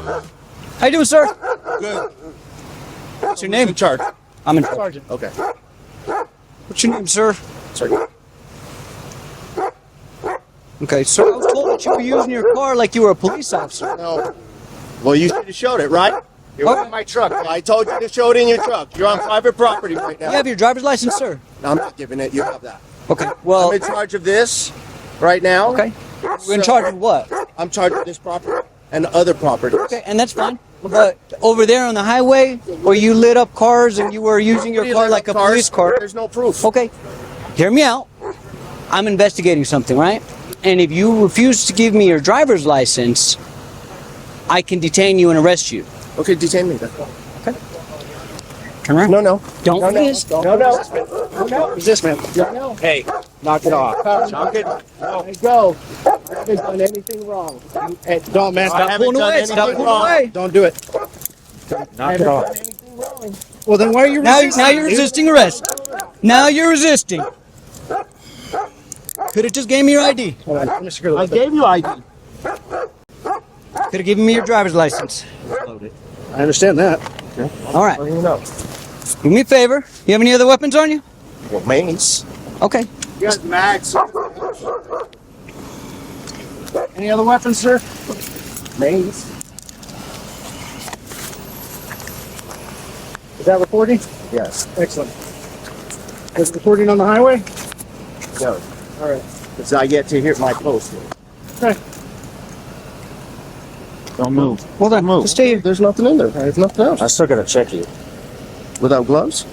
How you doing, sir? Good. What's your name? In charge. I'm in. Sergeant. Okay. What's your name, sir? Sergeant. Okay, sir. I was told that you were using your car like you were a police officer. No. Well, you should have showed it, right? You're Okay. in my truck. I told you to show it in your truck. You're on private property right now. You have your driver's license, sir? No, I'm not giving it. You have that. Okay. Well. I'm in charge of this right now. Okay. We're in charge of what? I'm charged of this property and other properties. Okay, and that's fine. But over there on the highway, where you lit up cars and you were using your car like a police car. There's no proof. Okay. Hear me out. I'm investigating something, right? And if you refuse to give me your driver's license, I can detain you and arrest you. Okay, detain me then. Okay. Turn around. No. Don't No. resist. No. Resist, man. No. Hey, knock it off. Knock it. No. Go. I haven't done anything wrong. Hey, don't, man. Stop pulling away. Stop pulling away. Don't do it. Knock it off. Well, then why are you Now resisting? you're resisting arrest. Now you're resisting. Could have just gave me your ID. Hold on, let me secure I gave you ID. Could have given me your driver's license. I understand that. Okay. All right. You know. Do me a favor. You have any other weapons on you? Well, mace. Okay. You got mags. Any other weapons, sir? Mace. Is that recording? Yes. Excellent. Is it recording on the highway? No. All right. Because I get to hear my post. Okay. Don't move. Hold on. Move. Just stay here. There's nothing in there. There's nothing else. I still gotta check you. Without gloves?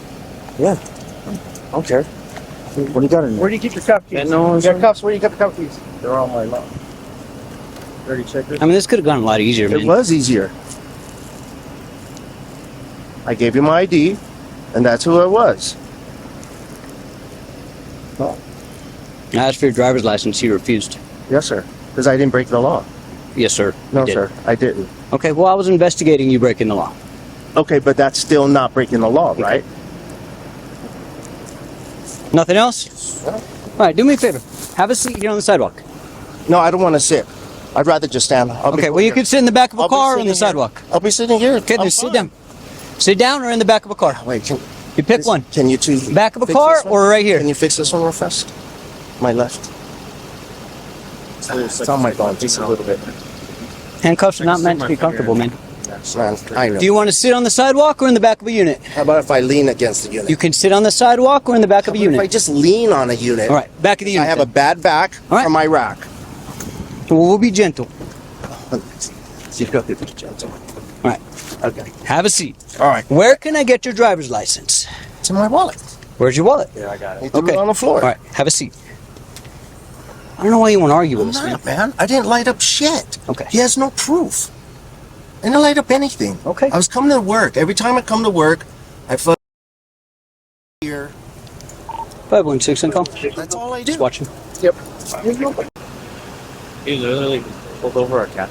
Yeah. I don't care. What do you got in there? Where do you keep your cuff keys? And no one's You got cuffs? Where do you got the cuff keys? They're on my lap. Dirty checkers. I mean, this could have gone a lot easier, It man. was easier. I gave you my ID, and that's who it was. No. I asked for your driver's license. You refused. Yes, sir. Because I didn't break the law. Yes, sir. No, You did. sir. I didn't. Okay. Well, I was investigating you breaking the law. Okay, but that's still not breaking the law, right? Nothing else? All right. Do me a favor. Have a seat here on the sidewalk. No, I don't want to sit. I'd rather just stand. Okay. Well, you could sit in the back of a I'll be car or on sitting the here. sidewalk. I'll be sitting here. Okay. I'm Then sit fine. down. Sit down or in the back of a car. Wait, You pick one. Can you two Back of a fix car this one? or right here? Can you fix this one real fast? My left. It's on my phone, just a little bit. Handcuffs are not meant to be comfortable, man. Man, I know. Do you want to sit on the sidewalk or in the back of a unit? How about if I lean against the unit? You can sit on the sidewalk or in the back of a How about if I unit. just lean on a unit? All right. Back of the I unit. have a bad back All right. from my rack. Well, we'll be gentle. You go through the gentle. All right. Okay. Have a seat. All right. Where can I get your driver's license? It's in my wallet. Where's your wallet? Yeah, I got it. You threw Okay. it on the floor. All right. Have a seat. I don't know why you want to argue with I'm us, man. not, man. I didn't light up shit. Okay. He has no proof. I didn't light up anything. Okay. I was coming to work. Every time I come to work, I fuck here. 516 income. That's all I do. Just watching. Yep. He literally pulled over our cat.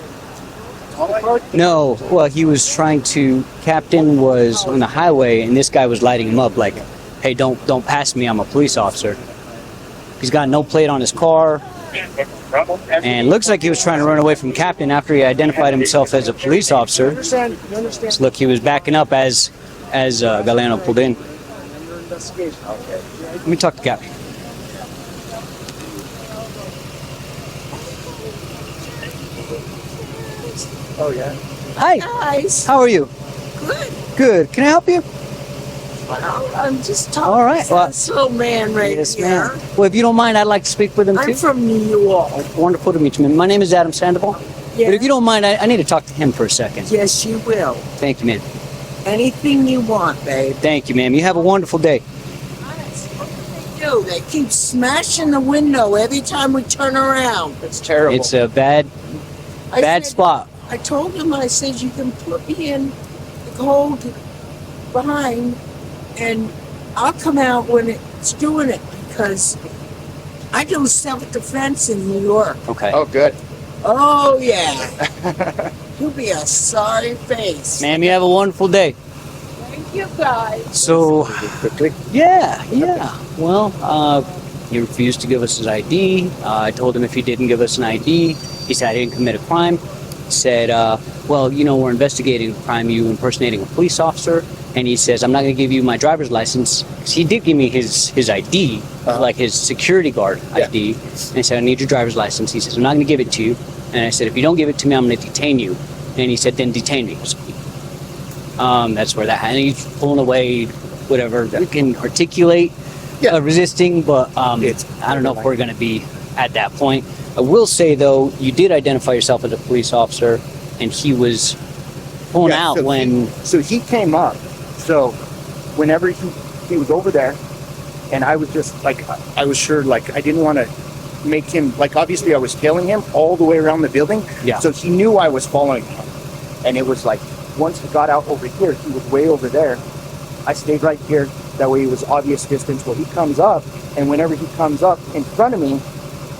No. Well, he was trying to. Captain was on the highway, and this guy was lighting him up, like, "Hey, don't pass me. I'm a police officer." He's got no plate on his car, and looks like he was trying to run away from Captain after he identified himself as a police officer. Understand? You understand? So look, he was backing up as Galeno pulled in. Your investigation. Okay. Let me talk to Captain. Oh yeah. Hi. Guys, How are you? good. Good. Can I help you? Well, I'm just talking All right, to well- this little man right Yes, here. ma'am. Well, if you don't mind, I'd like to speak with him I'm too. from New York. Wonderful to meet you, ma'am. My name is Adam Sandoval. Yeah. But if you don't mind, I need to talk to him for a second. Yes, you will. Thank you, ma'am. Anything you want, babe. Thank you, ma'am. You have a wonderful day. They keep smashing the window every time we turn around. It's terrible. It's a bad I bad said- spot. I told him, I said, you can put me in the cold behind and I'll come out when it's doing it because I do self-defense in New York. Okay. Oh, good. Oh, yeah. You'll be a sorry face. Ma'am, you have a wonderful day. Thank you, guys. So, Quickly. yeah. Well, he refused to give us his ID. I told him if he didn't give us an ID, he said he didn't commit a crime. said, well, you know, we're investigating a crime, you impersonating a police officer. And he says, I'm not going to give you my driver's license. 'Cause he did give me his ID, like his security guard ID. And he said, I need your driver's license. He says, I'm not going to give it to you. And I said, if you don't give it to me, I'm going to detain you. And he said, then detain me. That's where that, and he's pulling away, whatever. You can articulate resisting, but I don't know if we're going to be at that point. I will say, though, you did identify yourself as a police officer, and he was pulling out so when... So he came up. So whenever he was over there, and I was just like, I was sure, like, I didn't want to make him, like, obviously I was tailing him all the way around the building. Yeah. So he knew I was following him. And it was like, once he got out over here, he was way over there. I stayed right here. That way it was obvious distance. Well, he comes up, and whenever he comes up in front of me,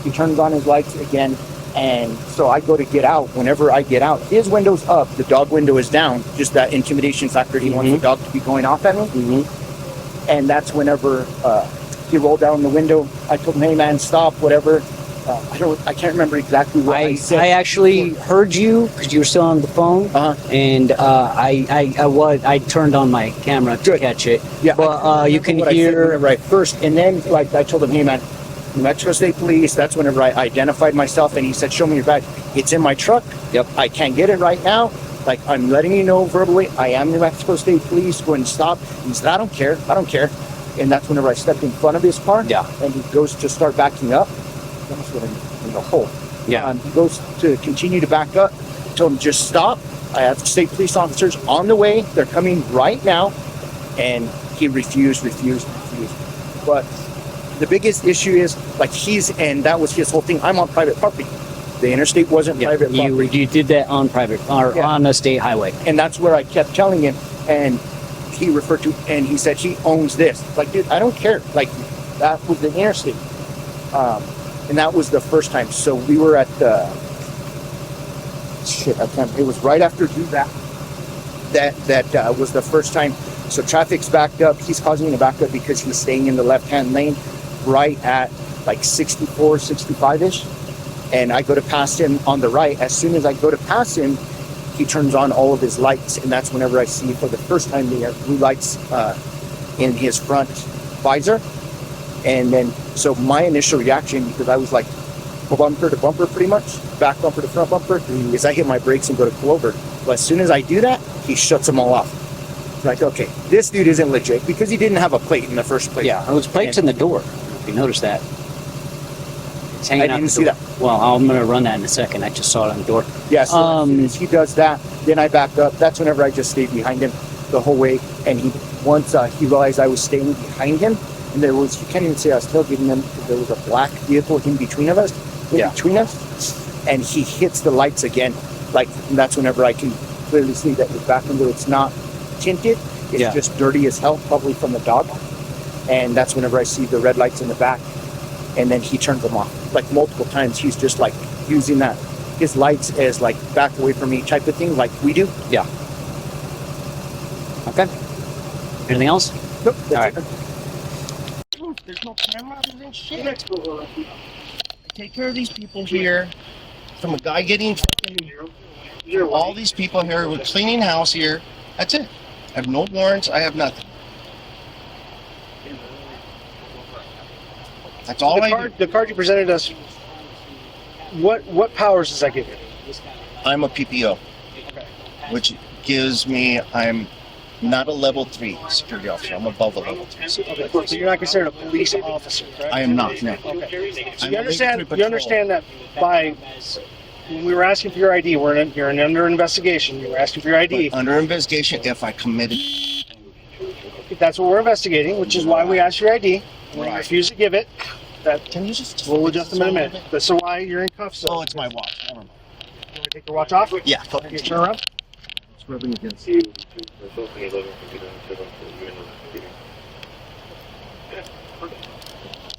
he turns on his lights again. And so I go to get out. Whenever I get out, his window's up, the dog window is down. Just that intimidation factor. He wants the dog to be going off at me. And that's whenever he rolled down the window. I told him, hey man, stop, whatever. I can't remember exactly what I said. I actually heard you because you were still on the phone, and I turned on my camera to catch it. Yeah, but you can hear right first, and then like I told him, hey man, New Mexico State Police. That's whenever I identified myself, and he said, show me your badge. It's in my truck. Yep. I can't get it right now. Like, I'm letting you know verbally, I am New Mexico State Police. Go and stop. He said, I don't care. And that's whenever I stepped in front of his car. Yeah. And he goes to start backing up. That's what in the hole. Yeah. He goes to continue to back up. I told him, just stop. I have state police officers on the way. They're coming right now. And he refused. But the biggest issue is, like, and that was his whole thing. I'm on private property. The interstate wasn't private property. You did that on private, or on a state highway. And that's where I kept telling him. And he referred to, and he said, he owns this. Like, dude, I don't care. Like, that was the interstate. And that was the first time. So we were at the, it was right after that was the first time. So traffic's backed up. He's causing me to back up because he's staying in the left-hand lane right at like 64, 65-ish. And I go to pass him on the right. As soon as I go to pass him, he turns on all of his lights. And that's whenever I see for the first time the blue lights in his front visor. And then, so my initial reaction, because I was like bumper to bumper pretty much, back bumper to front bumper, is I hit my brakes and go to pull over. But as soon as I do that, he shuts them all off. Like, okay, this dude isn't legit because he didn't have a plate in the first place. Yeah, there was plates in the door. If you noticed that. It's hanging I out didn't the see door. that. Well, I'm going to run that in a second. I just saw it on the door. Yeah, so as soon as he does that, then I back up. That's whenever I just stayed behind him the whole way. And once he realized I was staying behind him, and there was, you can't even say I was tailgating him, because there was a black vehicle in between us, and he hits the lights again. Like, and that's whenever I can clearly see that his back window, it's not tinted, it's just dirty as hell, probably from the dog. And that's whenever I see the red lights in the back, and then he turns them off. Like, multiple times, he's just like using his lights as like back away from me type of thing, like we do. Yeah. Okay. Anything else? Nope. All right. There's no cameras and shit. I take care of these people here. From a guy getting fucking, all these people here, we're cleaning house here. That's it. I have no warrants. I have nothing. That's all I do. The card you presented us, what powers does that give you? I'm a PPO, which gives me, I'm not a level 3 security officer. I'm above a level 3 security officer. So you're not considered a police officer, correct? I am not, no. Okay. So I'm you a understand patrol. that when we were asking for your ID, you're under investigation. You were asking for your ID. But under investigation, if I committed, That's what we're investigating, which is why we asked for your ID. When you refuse to give it, can you just? we'll adjust them in a minute. That's so why you're in cuffs. Oh, it's my watch. Never mind. You want to take your watch off? Yeah. You turn around. It's rubbing against you.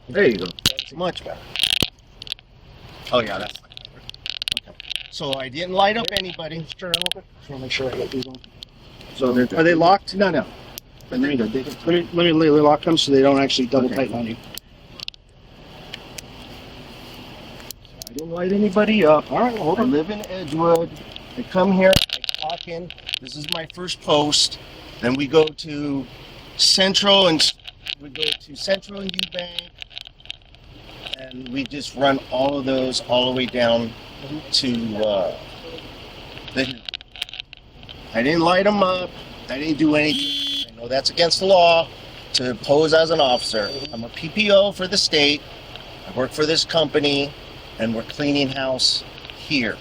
There you go. That's much better. Oh yeah, that's much better. Okay. So I didn't light up anybody. Turn around real quick. Just want to make sure I got these on. So Are they locked? No. But there you go. Let me lock them so they don't actually double tighten on you. I didn't light anybody up. All right, well, hold I on. live in Edgewood. I come here, I clock in. This is my first post. Then we go to Central and Eubank, and we just run all of those all the way down to the hill. I didn't light them up. I didn't do anything. I know that's against the law to pose as an officer. I'm a PPO for the state. I work for this company, and we're cleaning house here.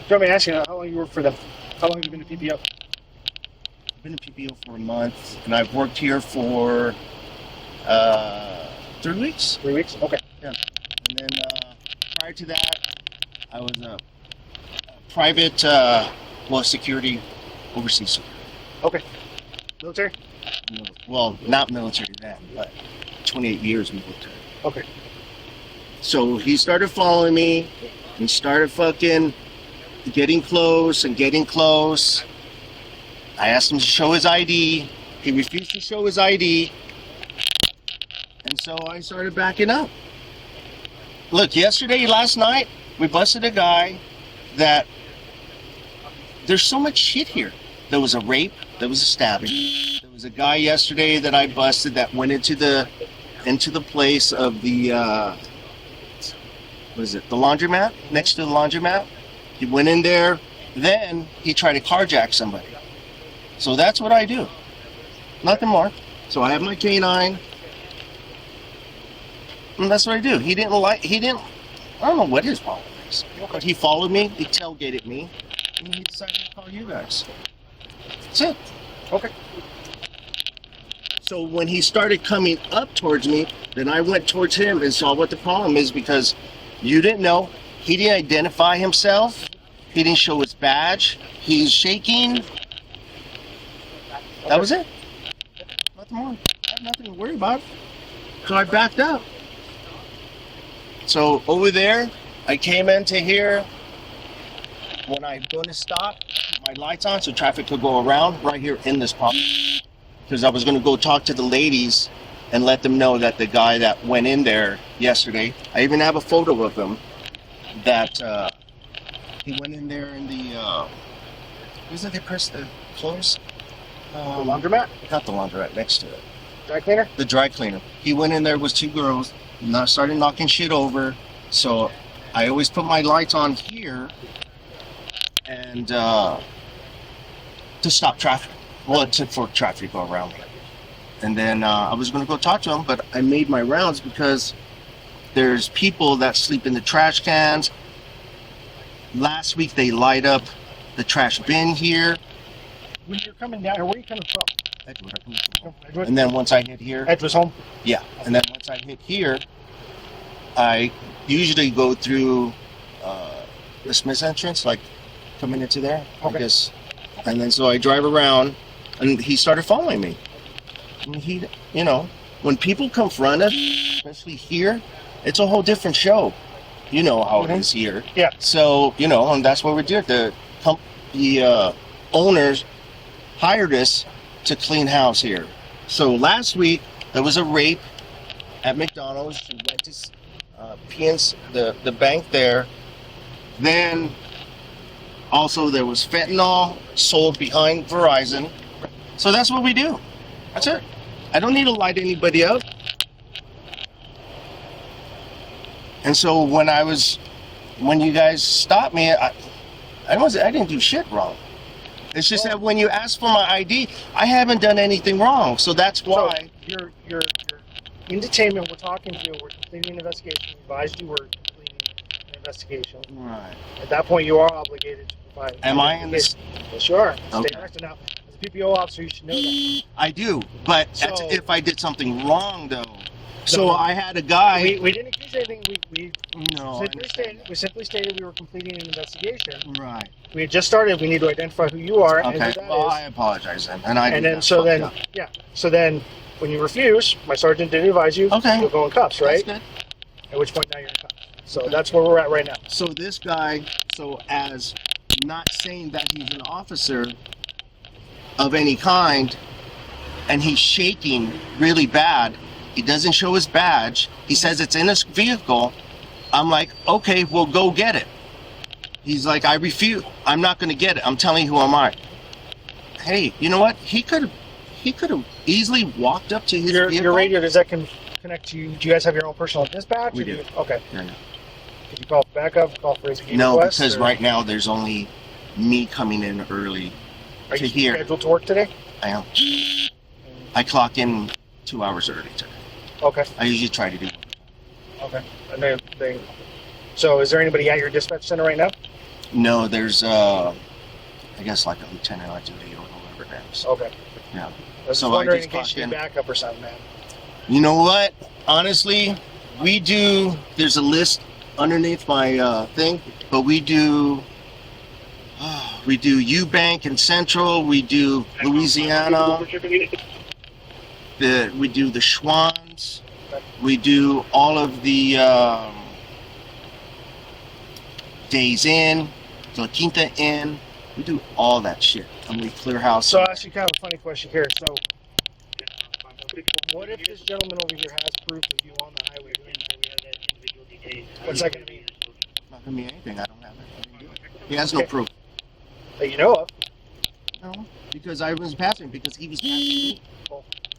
Let me ask you, how long you work for them? How long have you been a PPO? I've been a PPO for a month, and I've worked here for 3 weeks. 3 weeks? Okay. Yeah. And then prior to that, I was a private, security, overseas security. Okay. Military? Well, not military then, but 28 years military. Okay. So he started following me and started fucking getting close and getting close. I asked him to show his ID. He refused to show his ID. And so I started backing up. Look, last night, we busted a guy that there's so much shit here. There was a rape, there was a stabbing. There was a guy yesterday that I busted that went into the place of the what is it? The laundromat, next to the laundromat. He went in there, then he tried to carjack somebody. So that's what I do. Nothing more. So I have my canine. And that's what I do. I don't know what his problem is. But he followed me, he tailgated me, and he decided to call you guys. That's it. Okay. So when he started coming up towards me, then I went towards him and saw what the problem is, because you didn't know. He didn't identify himself. He didn't show his badge. He's shaking. That was it. Nothing more. I have nothing to worry about. So I backed up. So over there, I came into here. When I'm going to stop, put my lights on so traffic could go around right here in this property. Because I was going to go talk to the ladies and let them know that the guy that went in there yesterday, I even have a photo of him, that he went in there in the, isn't they press the clothes? The laundromat? Not the laundromat, next to it. Dry cleaner? The dry cleaner. He went in there with two girls, and I started knocking shit over. So I always put my lights on here and to stop traffic. Well, for traffic to go around me. And then I was going to go talk to him, but I made my rounds because there's people that sleep in the trash cans. Last week they light up the trash bin here. When you're coming down here, where are you coming from? Edgewood. And then once I hit here, Edgewood's home? Yeah. And then once I hit here, I usually go through the Smith's entrance, like coming into there. Okay. I guess. And then so I drive around, and he started following me. And he, when people confront us, especially here, it's a whole different show. You know how it is here. Yeah. So, and that's what we did. The owners hired us to clean house here. So last week, there was a rape at McDonald's. We went to PNC, the bank there. Then also there was fentanyl sold behind Verizon. So that's what we do. That's it. I don't need to light anybody up. And so when you guys stopped me, I didn't do shit wrong. It's just that when you ask for my ID, I haven't done anything wrong. So that's why. So you're in detainment. We're talking to you. We're completing an investigation. We advised you we're completing an investigation. Right. At that point, you are obligated to provide. Am I in this? Yes, you are. Okay. State actor. Now, as a PPO officer, you should know that. I do, but that's So- if I did something wrong, though. So I had a guy. We didn't accuse anything. We No, simply stated we were completing an investigation. Right. We had just started. We need to identify who you are and Okay. who that Well, is. I apologize then, So then, when you refuse, my sergeant did advise you. Okay. You'll go in cuffs, right? That's good. At which point now you're in cuffs. So that's where we're at right now. So this guy, as not saying that he's an officer of any kind, and he's shaking really bad. He doesn't show his badge. He says it's in his vehicle. I'm like, okay, well, go get it. He's like, I refuse. I'm not going to get it. I'm telling you who am I. Hey, you know what? He could have easily walked up to his Your radio, does that connect to you? Do you guys have your own personal dispatch? We do. Okay. Yeah. Did you call for backup? Call for his No, request, because or right now there's only me coming in early are to you here. scheduled to work today? I am. I clock in 2 hours early today. Okay. I usually try to do. Okay. And so is there anybody at your dispatch center right now? No, there's I guess like a lieutenant on duty or whatever it is. Okay. Yeah. I was So just I wondering just in case you clock need in. backup or something, man. You know what? Honestly, we do. There's a list underneath my thing, but we do Eubank and Central. We do Louisiana. We do the Schwans. We do all of the Days Inn, La Quinta Inn. We do all that shit. And we clear house. So I'll ask you kind of a funny question here. So what if this gentleman over here has proof of you on the highway? What's that going to mean? Not gonna mean anything. I don't have it. He has no proof. That you know of? No, because I was passing. Because he was passing me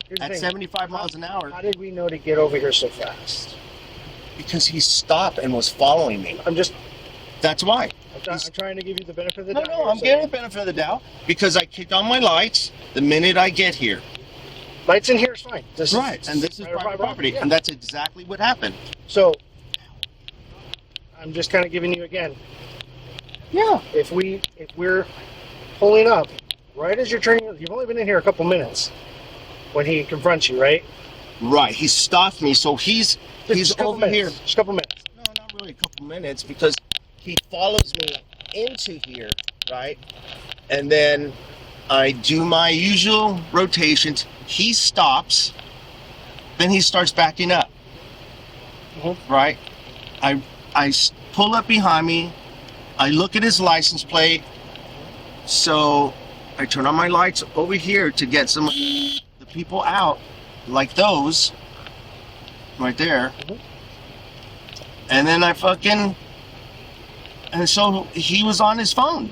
Here's the at thing. 75 miles an hour. How did we know to get over here so fast? Because he stopped and was following me. That's why. I'm trying to give you the benefit of the No, doubt. no, here, I'm so- getting the benefit of the doubt because I kicked on my lights the minute I get here. Lights in here is fine. This Right, and this is private property, Yeah. and that's exactly what happened. So I'm just kind of giving you again. Yeah. If we're pulling up right as you're turning, you've only been in here a couple minutes when he confronts you, right? Right. He stopped me, so he's Just a couple over here. minutes. Just a couple minutes. No, not really a couple minutes because he follows me into here, right? And then I do my usual rotations. He stops, then he starts backing up. Right? I pull up behind me. I look at his license plate. So I turn on my lights over here to get some of the people out, like those right there. And then and so he was on his phone.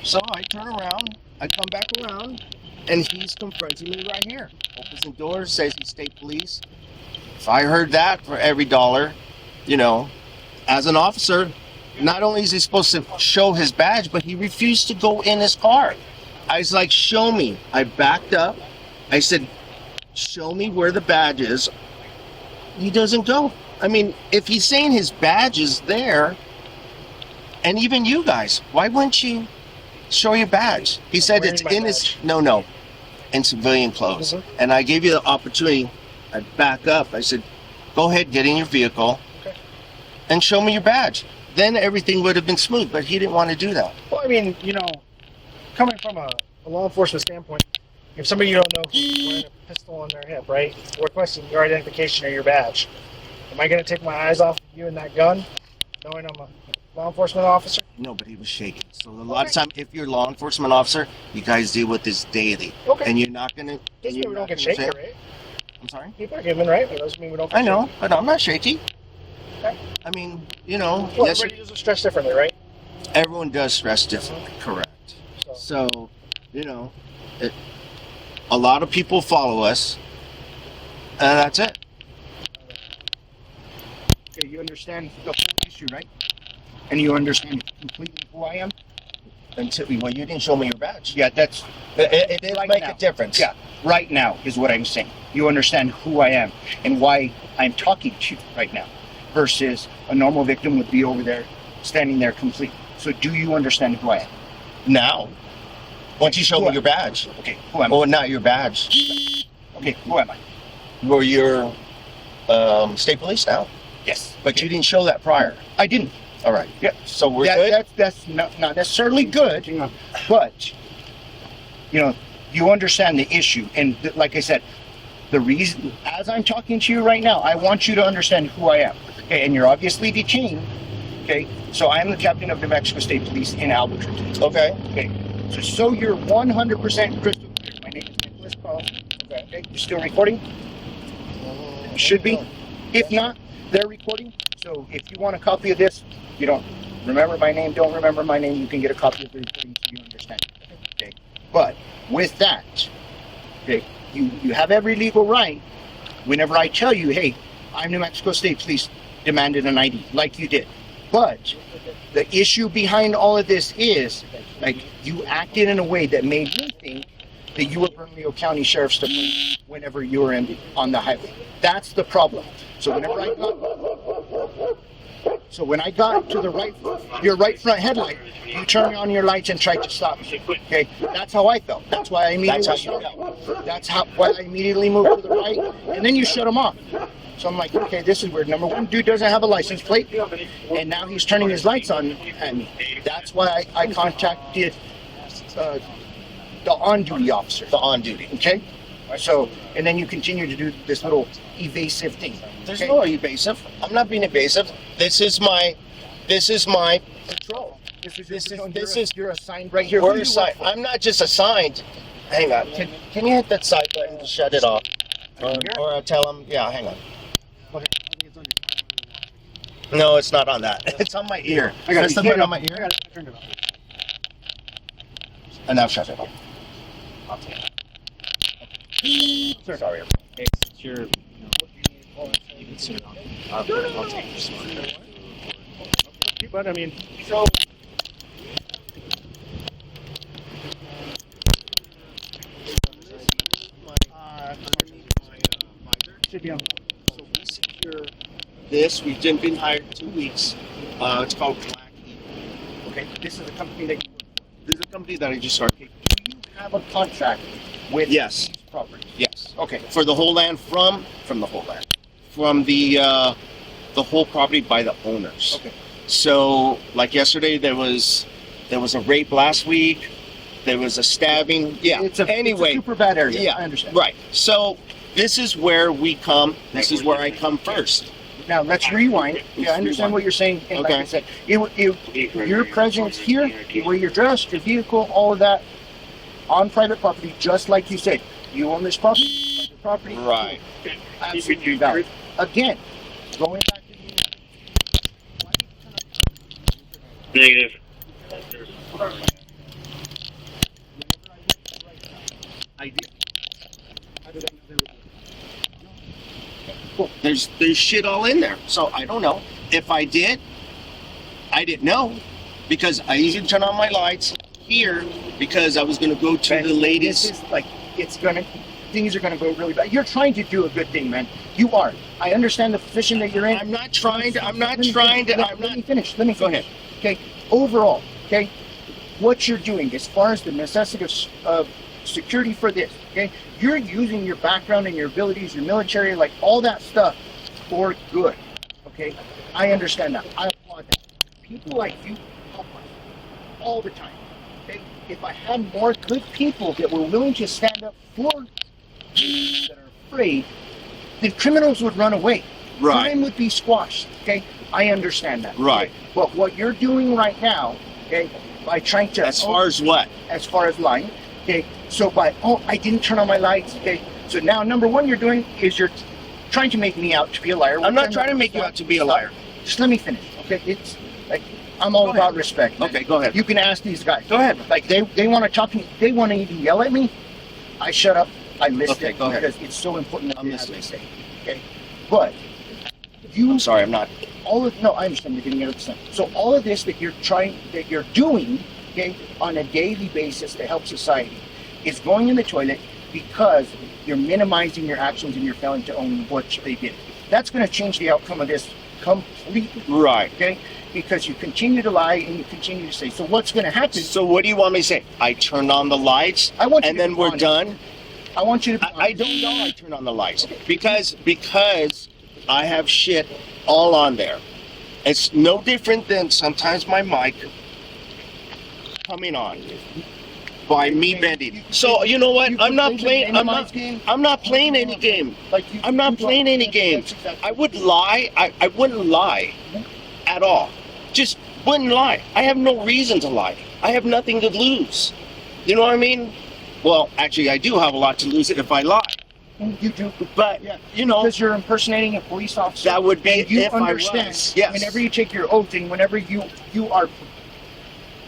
So I turn around, I come back around, and he's confronting me right here. Opens the door, says he's state police. If I heard that for every dollar, as an officer, not only is he supposed to show his badge, but he refused to go in his car. I was like, show me. I backed up. I said, show me where the badge is. He doesn't go. I mean, if he's saying his badge is there, and even you guys, why wouldn't you show your badge? He said it's in his, in civilian clothes. And I gave you the opportunity. I back up. I said, go ahead, get in your vehicle and show me your badge. Then everything would have been smooth, but he didn't want to do that. Well, I mean, coming from a law enforcement standpoint, if somebody you don't know who's wearing a pistol on their hip, right, requesting your identification or your badge, am I going to take my eyes off you and that gun, knowing I'm a law enforcement officer? No, but he was shaking. So a lot of time, if you're a law enforcement officer, you guys deal with this daily. Okay. And you're not going to... Doesn't mean we don't get shaky, right? I'm sorry? People are human, right? It doesn't mean we don't get I know, shaky. but I'm not shaky. Okay. I mean, Well, yes, everybody does stress differently, right? everyone does stress differently. Correct. So, a lot of people follow us, and that's it. Okay, you understand the whole issue, right? And you understand completely who I am? Well, you didn't show me your badge. Yeah, that's It did right make now. a difference. Yeah, right now is what I'm saying. You understand who I am and why I'm talking to you right now versus a normal victim would be over there, standing there completely. So do you understand who I am? Now, once you show Who me am- your badge. Okay, who am I? Oh, not your badge. Okay, who am I? Well, you're state police now, Yes. but you didn't show that prior. I didn't. All right. Yeah. So we're good? That's not necessarily good, but you understand the issue. And like I said, the reason, as I'm talking to you right now, I want you to understand who I am. Okay, and you're obviously detained. Okay, so I am the captain of New Mexico State Police in Albuquerque. Okay. Okay, so you're 100% crystal clear. My name is Nicholas Paul. Okay, you're still recording? Should be. If not, they're recording. So if you want a copy of this, Remember my name, don't remember my name, you can get a copy of the recording so you understand. Okay. But with that, okay, you have every legal right whenever I tell you, hey, I'm New Mexico State Police, demanded an ID, like you did. But the issue behind all of this is, like, you acted in a way that made me think that you were Bernalillo County Sheriff's Department whenever you were on the highway. That's the problem. So when I got to your right front headlight, you turned on your lights and tried to stop me. Okay, that's how I felt. That's why I immediately why I immediately moved to the right, and then you shut them off. So I'm like, okay, this is weird. Number one, dude doesn't have a license plate, and now he's turning his lights on at me. That's why I contacted the on-duty officer. The on-duty. Okay? So, and then you continue to do this little evasive thing. There's no evasive. I'm not being evasive. This is my patrol. You're assigned right here. We're assigned. I'm not just assigned. Hang on. Can you hit that side button to shut it off? Or I'll tell them, yeah, hang on. No, it's not on that. It's on my ear. I got something on my ear. I got it. Turned it off. And now shut it off. Sorry. It's your. You can sit it on. I'll take this one. But I mean, So, should be on. So we secure this. We've been hired 2 weeks. It's called Black Eagle. okay, this is a company that you This is a company that I just started. do you have a contract with Yes. these properties? Yes. Okay. For the whole land, from the whole land, from the whole property by the owners. Okay. So, like yesterday, there was a rape last week. There was a stabbing. Yeah. It's a anyway, super bad area. yeah, I understand. right. So this is where we come. This is where I come first. Now let's rewind. Yeah, I understand what you're saying. And like Okay. I said, your presence here, where you're dressed, your vehicle, all of that, on private property, just like you said, you own this property, private property. Right. Absolutely valid. Again, going back to the Negative. I did. How did I know there was? Well, there's shit all in there. So I don't know. If I did, I didn't know, because I usually turn on my lights here because I was going to go to Man, the ladies. This is like, things are gonna go really bad. You're trying to do a good thing, man. You are. I understand the position that you're in. I'm not trying to. Let me finish. Go ahead. Okay. Overall, okay, what you're doing as far as the necessity of security for this, okay, you're using your background and your abilities, your military, like all that stuff for good. Okay, I understand that. I applaud that. People like you help us all the time. Okay, if I had more good people that were willing to stand up for those that are afraid, then criminals would run away. Right. Crime would be squashed. Okay, I understand that. Right. But what you're doing right now, okay, by trying to As far as what? as far as lying, okay, so I didn't turn on my lights, okay, so now number one you're doing is you're trying to make me out to be a liar. I'm not trying to make you out to be a liar. Just let me finish, okay? It's like I'm all Go about ahead. respect. man. Okay, go ahead. You can ask these guys. Go ahead. Like they want to talk to me. They want to even yell at me. I shut up. I listen Okay, go ahead. because it's so important that I'm they have listening. to say. Okay, but you. I'm sorry, I'm not. No, I understand you're getting 100%. So all of this that you're doing, okay, on a daily basis to help society, is going in the toilet because you're minimizing your actions and you're failing to own what they did. That's going to change the outcome of this completely. Right. Okay, because you continue to lie and you continue to say. So what's going to happen? So what do you want me to say? I turned on the lights, I want you and to then be we're honest. done. I want you to. Be I honest. don't know. I turned on the lights because I have shit all on there. It's no different than sometimes my mic coming on by me bending. So you know what? I'm not playing. I'm not playing any game. I'm not playing any games. I would lie. I wouldn't lie at all. Just wouldn't lie. I have no reason to lie. I have nothing to lose. You know what I mean? Well, actually, I do have a lot to lose if I lie. You do. But Yeah. you know, Because you're impersonating a police officer. that would be And you if understand I was. Yes. whenever you take your oath and whenever you are.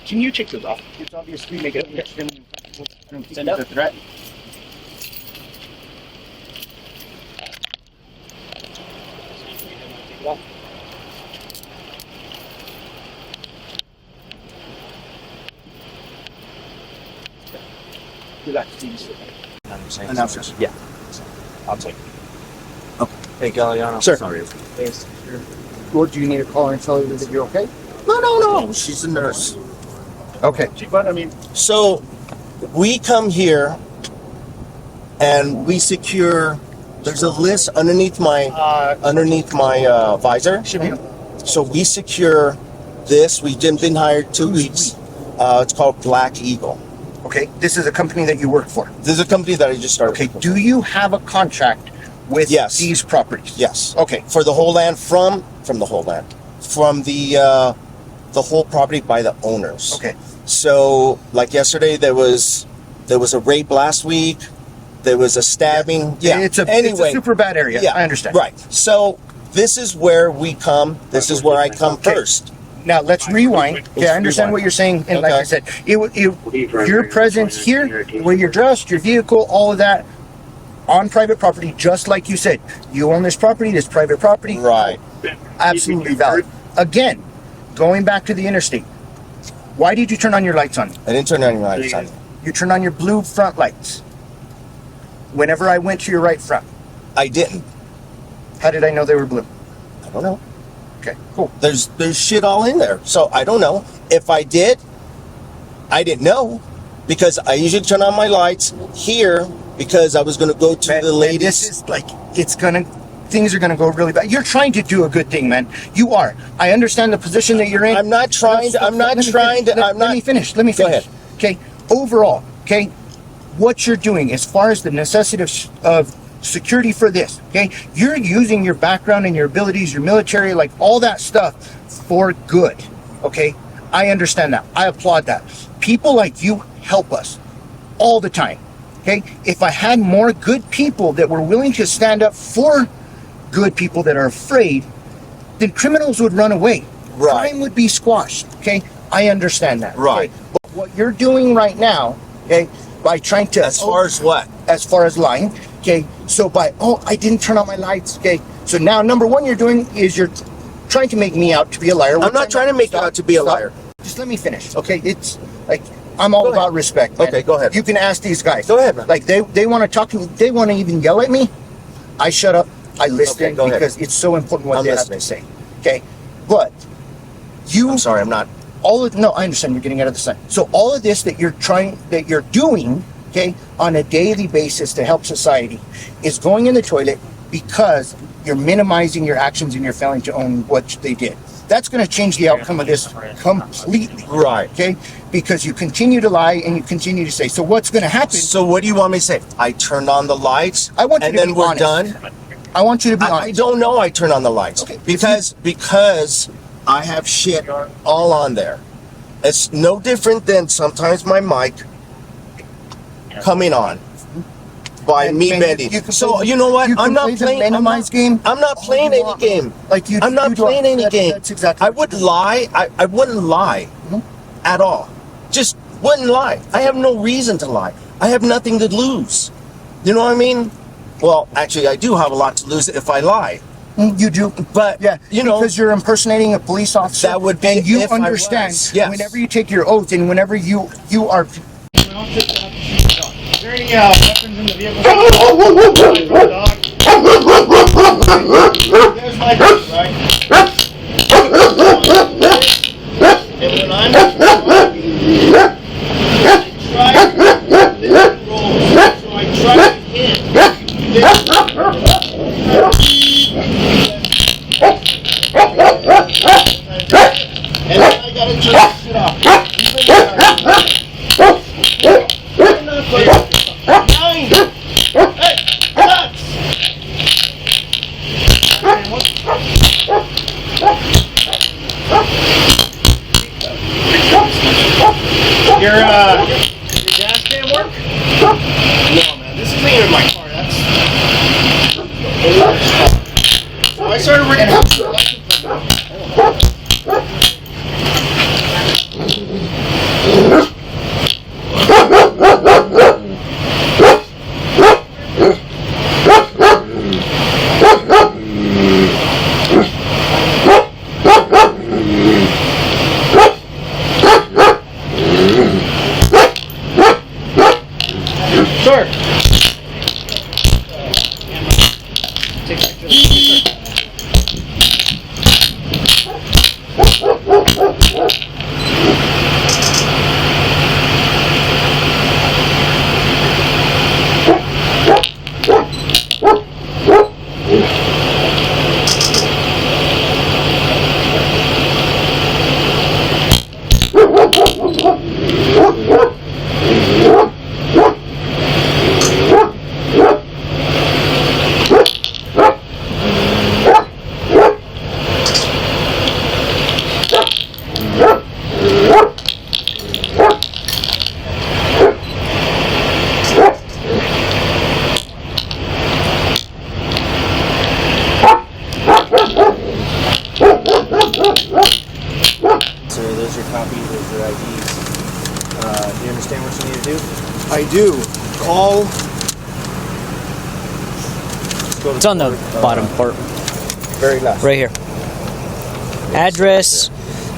Can you take those off? It's obviously making me extremely uncomfortable. I don't think Stand it's up. a threat. Relax, please. Announcers. Yeah. I'll take it. Hey, Galliano. Sir. Sorry. Or do you need a caller and tell you that you're okay? No. She's a nurse. Okay. But I mean, So, we come here and we secure. There's a list underneath my visor. Should be. So we secure this. We've been hired 2 weeks. It's called Black Eagle. Okay. This is a company that you work for. This is a company that I just started. Okay. working Do you have a contract with Yes. these properties? for. Yes. Okay. For the whole land, from the whole land, from the whole property by the owners. Okay. So, like yesterday, there was a rape last week. There was a stabbing. Yeah. It's a anyway, super bad area. yeah, I understand. Right. So this is where we come. This is where I come Okay. first. Now let's rewind. Okay, I understand rewind. what you're saying, and like Okay. I said, your presence here, where you're dressed, your vehicle, all of that, on private property, just like you said, you own this property, this private property, Right. absolutely valid. Again, going back to the interstate, why did you turn on your lights on? I didn't turn on your lights on. You turned on your blue front lights. Whenever I went to your right front, I didn't. how did I know they were blue? I don't know. Okay, cool. There's shit all in there. So I don't know. If I did, I didn't know, because I usually turn on my lights here because I was going to go to Man, the man, ladies. this is like, things are gonna go really bad. You're trying to do a good thing, man. You are. I understand the position that you're in. I'm not trying to. I'm not trying to. I'm Let not. me finish. Let me Go finish. ahead. Okay. Overall, okay, what you're doing as far as the necessity of security for this, okay, you're using your background and your abilities, your military, like all that stuff for good. Okay, I understand that. I applaud that. People like you help us all the time. Okay, if I had more good people that were willing to stand up for good people that are afraid, then criminals would run away. Right. Crime would be squashed. Okay, I understand that. Right. Okay? But what you're doing right now, okay, by trying to As far as what? as far as lying, okay, so by I didn't turn on my lights, okay, so now number one you're doing is you're trying to make me out to be a liar. I'm not trying to make you Stop, out to be a stop. liar. Just let me finish, okay? It's like I'm all Go ahead. about respect. Man. Okay, go ahead. You can ask these guys. Go ahead, man. Like they want to talk to me. They want to even yell at me. I shut up. I listen Okay, go ahead. because it's so important what I'm they listening. have to say. Okay, but you I'm sorry. I'm not. no, I understand you're getting out of the sun. So all of this that you're doing, okay, on a daily basis to help society is going in the toilet because you're minimizing your actions and you're failing to own what they did. That's going to change the outcome of this completely. Right. Okay? Because you continue to lie and you continue to say. So what's going to happen? So what do you want me to say? I turned on the lights. I want you and to then be we're honest. done. I want you to be I honest. don't know. I turned on the lights Okay. because I have shit all on there. It's no different than sometimes my mic coming on by And- me and bending. you can So play- you know what? you can I'm not play the playing. I'm minimize not, game I'm not all playing you any want. game. Like you, I'm not you do- playing any game. That's exactly. I what would you're doing. lie. I wouldn't lie at all. Just wouldn't lie. I have no reason to lie. I have nothing to lose. You know what I mean? Well, actually, I do have a lot to lose if I lie. You do. But Yeah, you know, because you're impersonating a police officer. That would be and you if I understand. was, yes. Whenever you take your oath and whenever you are. is there any weapons in the vehicle? Dog. There's my dog, right? And when I'm driving, I try to roll. So I try to hit this. And then I gotta turn this shit off. I'm not playing. Nine. Hey, nuts. Your gas can work? No, man. This isn't even my car. That's Sir. Take pictures. So there's your copy, there's your IDs. Do you understand what you need to do? I do. Call. It's on the bottom part, Very last. right here. Address,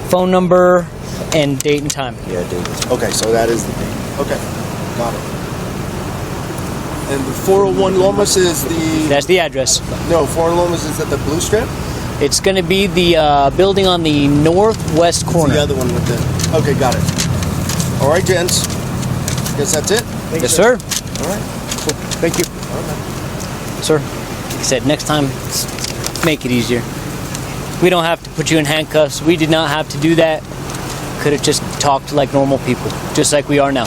phone number, and date and time. Yeah, dude. Okay, so that is the thing. Okay, got it. And the 401 Lomas is the... That's the address. No, 401 Lomas is at the blue strip? It's going to be the building on the northwest corner. The other one with the... Okay, got it. All right, gents. Guess that's it? Yes, sir. All right. Cool. Thank you. Sir, like I said, next time, make it easier. We don't have to put you in handcuffs. We did not have to do that. Could have just talked like normal people, just like we are now.